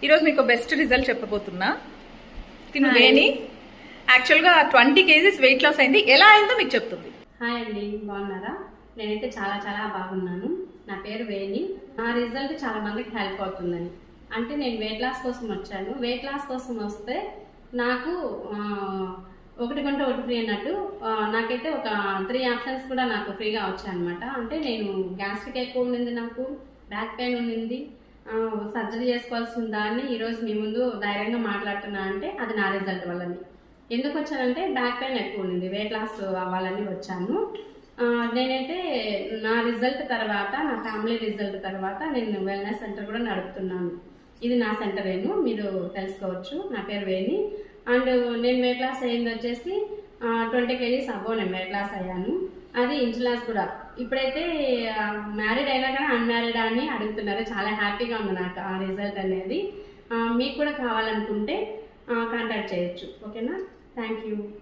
ఈరోజు మీకు best result చెప్పబోతున్నా. తిను వేణి యాక్చువల్గా 20 kgs వెయిట్ లాస్ అయింది. ఎలా అయిందో మీకు చెప్తుంది. హాయ్ అండి, బాగున్నారా? నేనైతే చాలా చాలా బాగున్నాను. నా పేరు వేణి. నా రిజల్ట్ చాలా మందికి హెల్ప్ అవుతుందని, అంటే నేను వెయిట్ లాస్ కోసం వచ్చాను. వెయిట్ లాస్ కోసం వస్తే నాకు ఒకటి కొంటే ఒకటి ఫ్రీ అన్నట్టు నాకైతే ఒక 3 ఆప్షన్స్ కూడా నాకు ఫ్రీగా వచ్చాయన్నమాట. అంటే నేను గ్యాస్ట్రిక్ ఎక్కువ ఉండింది, నాకు బ్యాక్ పెయిన్ ఉండింది, సర్జరీ చేసుకోవాల్సి ఉందా అని ఈరోజు మీ ముందు ధైర్యంగా మాట్లాడుతున్నా. అంటే అది నా రిజల్ట్ వల్లని. ఎందుకు వచ్చానంటే బ్యాక్ పెయిన్ ఎక్కువ ఉండింది, వెయిట్ లాస్ అవ్వాలని వచ్చాను. నేనైతే నా రిజల్ట్ తర్వాత, నా ఫ్యామిలీ రిజల్ట్ తర్వాత నేను వెల్నెస్ సెంటర్ కూడా నడుపుతున్నాను. ఇది నా సెంటర్ మీరు తెలుసుకోవచ్చు. నా పేరు వేణి. అండ్ నేను వెయిట్ లాస్ అయ్యింది వచ్చేసి 20 kgs అబోవ్ నేను వెయిట్ లాస్ అయ్యాను. అది ఇంచ్ లాస్ కూడా. ఇప్పుడైతే మ్యారీడ్ అయినా కానీ అన్మ్యారీడ్ అని అడుగుతున్నారు. చాలా హ్యాపీగా ఉంది నాకు ఆ రిజల్ట్ అనేది. మీకు కూడా కావాలనుకుంటే కాంటాక్ట్ చేయొచ్చు. ఓకేనా? Thank you.